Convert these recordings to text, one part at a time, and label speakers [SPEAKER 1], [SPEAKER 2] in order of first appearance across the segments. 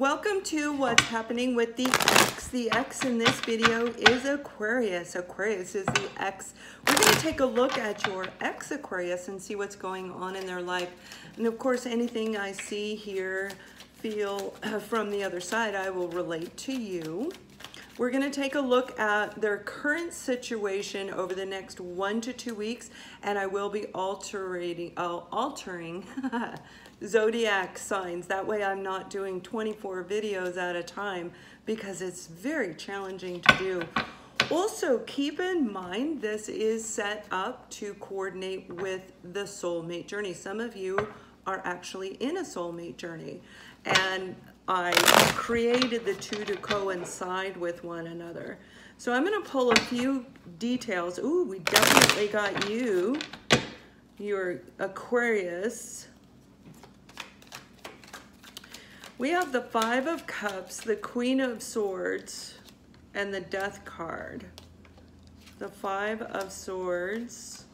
[SPEAKER 1] Welcome to what's happening with the X. The X in this video is Aquarius. Aquarius is the X. We're going to take a look at your X Aquarius and see what's going on in their life. And of course, anything I see, hear, feel from the other side, I will relate to you. We're going to take a look at their current situation over the next 1 to 2 weeks, and I will be altering zodiac signs. That way I'm not doing 24 videos at a time because it's very challenging to do. Also, keep in mind this is set up to coordinate with the soulmate journey. Some of you are actually in a soulmate journey, and I created the two to coincide with one another. So I'm going to pull a few details. Ooh, we definitely got you, your Aquarius. We have the Five of Cups, the Queen of Swords, and the Death card. The Five of Swords.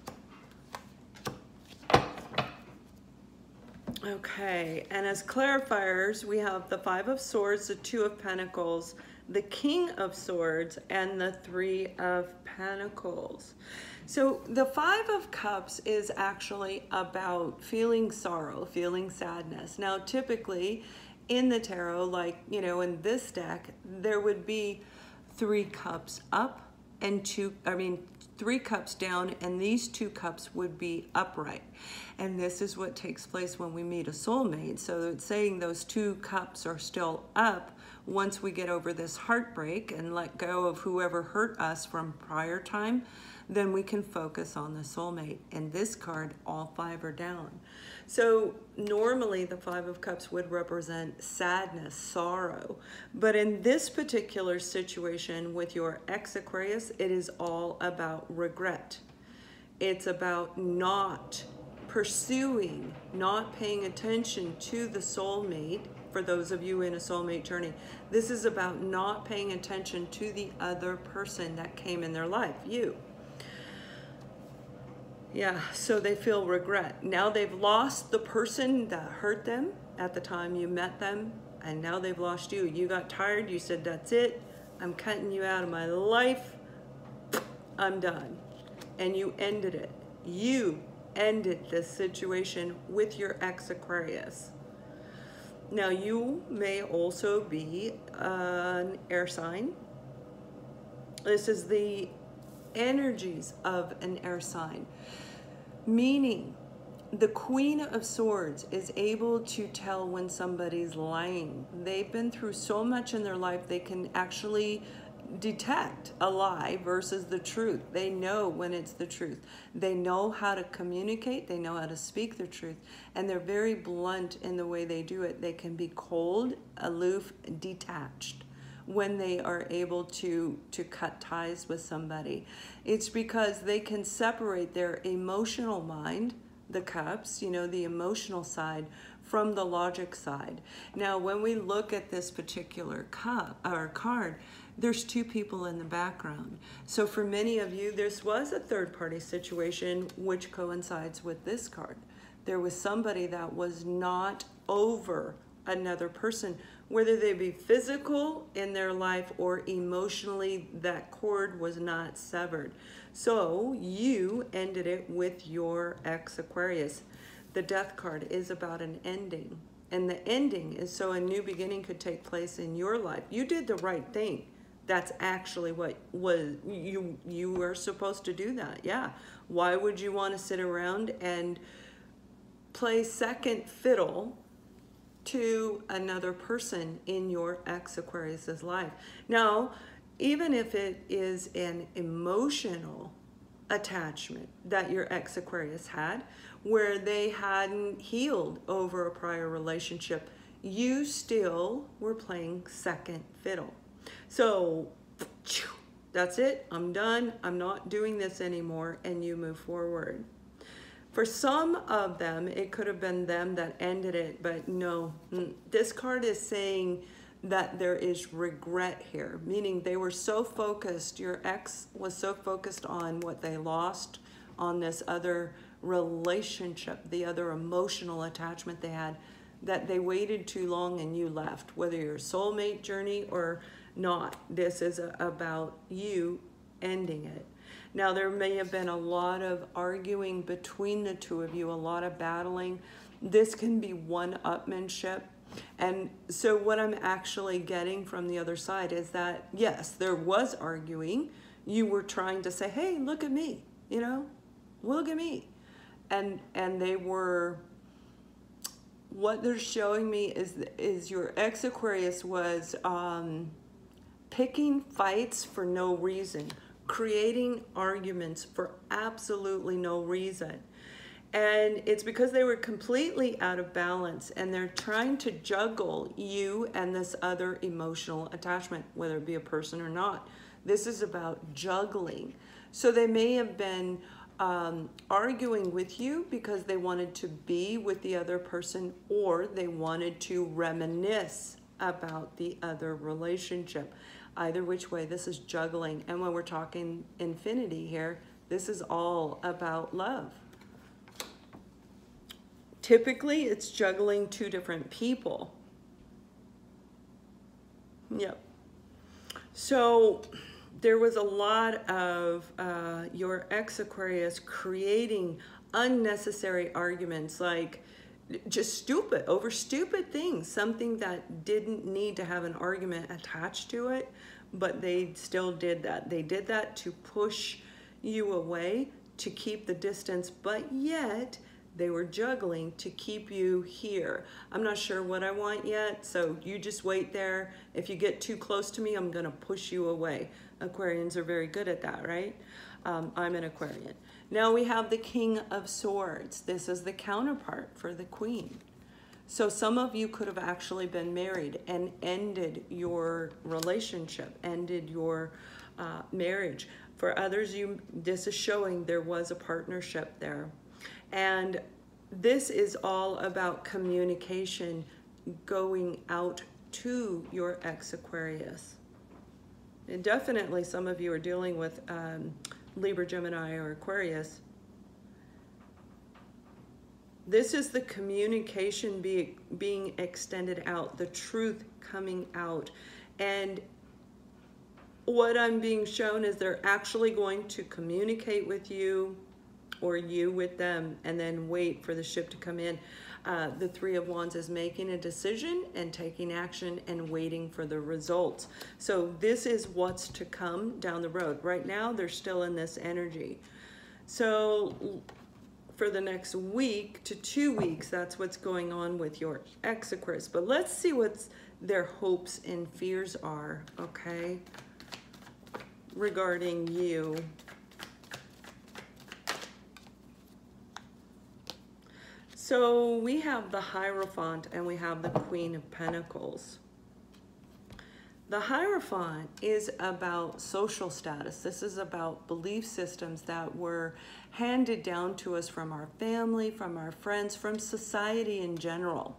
[SPEAKER 1] Okay, and as clarifiers, we have the Five of Swords, the Two of Pentacles, the King of Swords, and the Three of Pentacles. So the Five of Cups is actually about feeling sorrow, feeling sadness. Now, typically in the tarot, like, you know, in this deck, there would be 3 cups up and 3 cups down, and these 2 cups would be upright. And this is what takes place when we meet a soulmate. So it's saying those 2 cups are still up once we get over this heartbreak and let go of whoever hurt us from prior time, then we can focus on the soulmate. And this card, all 5 are down. So normally the Five of Cups would represent sadness, sorrow. But in this particular situation with your ex Aquarius, it is all about regret. It's about not pursuing, not paying attention to the soulmate. For those of you in a soulmate journey, this is about not paying attention to the other person that came in their life, you. Yeah, so they feel regret. Now they've lost the person that hurt them at the time you met them, and now they've lost you. You got tired, you said, that's it, I'm cutting you out of my life, I'm done. And you ended it. You ended this situation with your ex Aquarius. Now you may also be an air sign. This is the energies of an air sign, meaning the Queen of Swords is able to tell when somebody's lying. They've been through so much in their life, they can actually detect a lie versus the truth. They know when it's the truth. They know how to communicate, they know how to speak the truth, and they're very blunt in the way they do it. They can be cold, aloof, detached when they are able to cut ties with somebody. It's because they can separate their emotional mind, the cups, you know, the emotional side, from the logic side. Now, when we look at this particular cup or card, there's 2 people in the background. So for many of you, this was a third-party situation, which coincides with this card. There was somebody that was not over another person, whether they be physical in their life or emotionally, that cord was not severed. So you ended it with your ex Aquarius. The Death card is about an ending, and the ending is so a new beginning could take place in your life. You did the right thing. That's actually what was you were supposed to do that. Yeah. Why would you want to sit around and play second fiddle to another person in your ex Aquarius's life? Now, even if it is an emotional attachment that your ex Aquarius had, where they hadn't healed over a prior relationship, you still were playing second fiddle. So that's it, I'm done, I'm not doing this anymore, and you move forward. For some of them, it could have been them that ended it, but no, this card is saying that there is regret here, meaning they were so focused, your ex was so focused on what they lost, on this other relationship, the other emotional attachment they had, that they waited too long and you left, whether you're a soulmate journey or not. This is about you ending it. Now, there may have been a lot of arguing between the two of you, a lot of battling. This can be one-upmanship. And so what I'm actually getting from the other side is that, yes, there was arguing. You were trying to say, hey, look at me, you know, look at me. And they were, what they're showing me is your ex-Aquarius was picking fights for no reason, creating arguments for absolutely no reason. And it's because they were completely out of balance, and they're trying to juggle you and this other emotional attachment, whether it be a person or not. This is about juggling. So they may have been arguing with you because they wanted to be with the other person, or they wanted to reminisce about the other relationship. Either which way, this is juggling. And when we're talking infinity here, this is all about love. Typically, it's juggling two different people. Yep. So there was a lot of your ex-Aquarius creating unnecessary arguments, like just over stupid things, something that didn't need to have an argument attached to it, but they still did that. They did that to push you away, to keep the distance, but yet they were juggling to keep you here. I'm not sure what I want yet, so you just wait there. If you get too close to me, I'm gonna push you away. Aquarians are very good at that, right? I'm an Aquarian. Now we have the King of Swords. This is the counterpart for the Queen. So some of you could have actually been married and ended your relationship, ended your marriage. For others, this is showing there was a partnership there. And this is all about communication going out to your ex-Aquarius. And definitely some of you are dealing with Libra, Gemini, or Aquarius. This is the communication being extended out, the truth coming out. And what I'm being shown is they're actually going to communicate with you, or you with them, and then wait for the ship to come in. The Three of Wands is making a decision and taking action and waiting for the results. So this is what's to come down the road. Right now, they're still in this energy. So for the next week to 2 weeks, that's what's going on with your ex-Aquarius. But let's see what their hopes and fears are, okay, regarding you. So we have the Hierophant and we have the Queen of Pentacles. The Hierophant is about social status. This is about belief systems that were handed down to us from our family, from our friends, from society in general.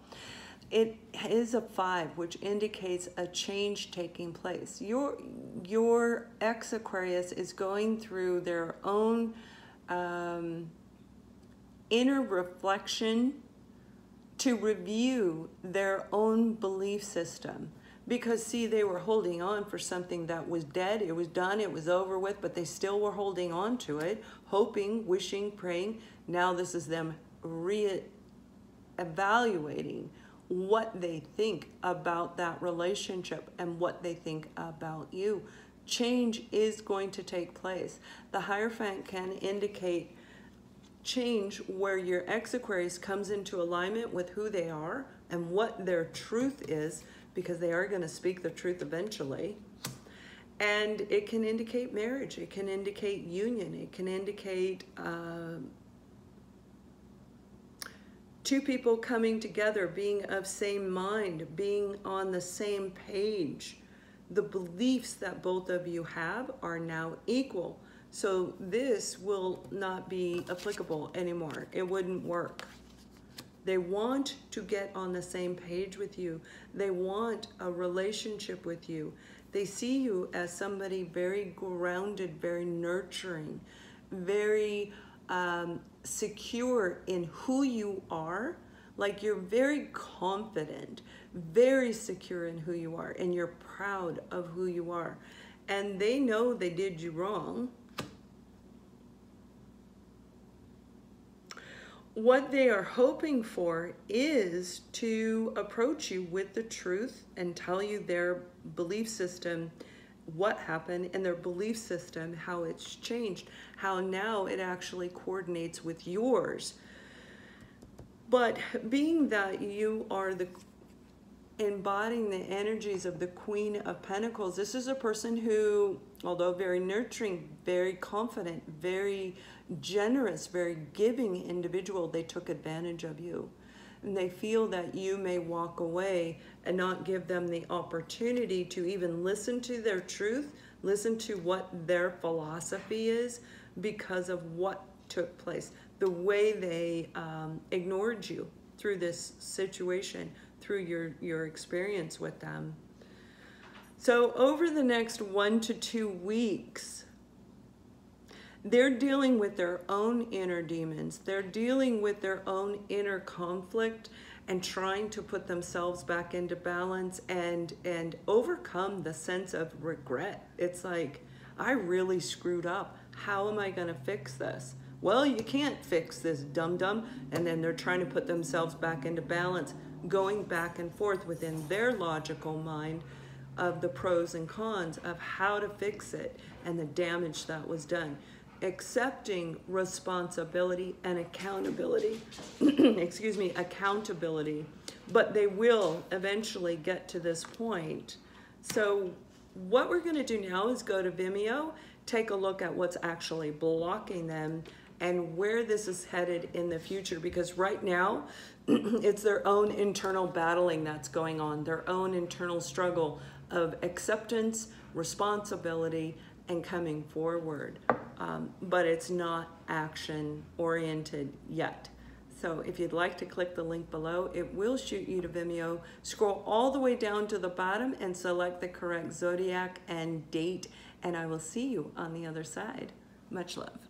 [SPEAKER 1] It is a 5, which indicates a change taking place. Your ex-Aquarius is going through their own inner reflection to review their own belief system. Because see, they were holding on for something that was dead, it was done, it was over with, but they still were holding on to it, hoping, wishing, praying. Now this is them re-evaluating what they think about that relationship and what they think about you. Change is going to take place. The Hierophant can indicate change where your ex-Aquarius comes into alignment with who they are and what their truth is, because they are going to speak the truth eventually. And it can indicate marriage, it can indicate union, it can indicate two people coming together, being of same mind, being on the same page. The beliefs that both of you have are now equal. So this will not be applicable anymore. It wouldn't work. They want to get on the same page with you. They want a relationship with you. They see you as somebody very grounded, very nurturing, very secure in who you are, Like you're very confident, very secure in who you are, and you're proud of who you are. And they know they did you wrong. What they are hoping for is to approach you with the truth and tell you their belief system, what happened, and their belief system, how it's changed, how now it actually coordinates with yours. But being that you are embodying the energies of the Queen of Pentacles, this is a person who, although very nurturing, very confident, very generous, very giving individual, they took advantage of you. And they feel that you may walk away and not give them the opportunity to even listen to their truth, listen to what their philosophy is because of what took place, the way they ignored you through this situation, through your experience with them. So over the next 1 to 2 weeks, they're dealing with their own inner demons. They're dealing with their own inner conflict and trying to put themselves back into balance and overcome the sense of regret. It's like, I really screwed up. How am I going to fix this? Well, you can't fix this, dum-dum. And then they're trying to put themselves back into balance, going back and forth within their logical mind of the pros and cons of how to fix it and the damage that was done. Accepting responsibility and accountability, excuse me, accountability, but they will eventually get to this point. So what we're going to do now is go to Vimeo, take a look at what's actually blocking them and where this is headed in the future, because right now it's their own internal battling that's going on, their own internal struggle of acceptance, responsibility, and coming forward. But it's not action oriented yet. So if you'd like to click the link below, it will shoot you to Vimeo. Scroll all the way down to the bottom and select the correct zodiac and date, and I will see you on the other side. Much love.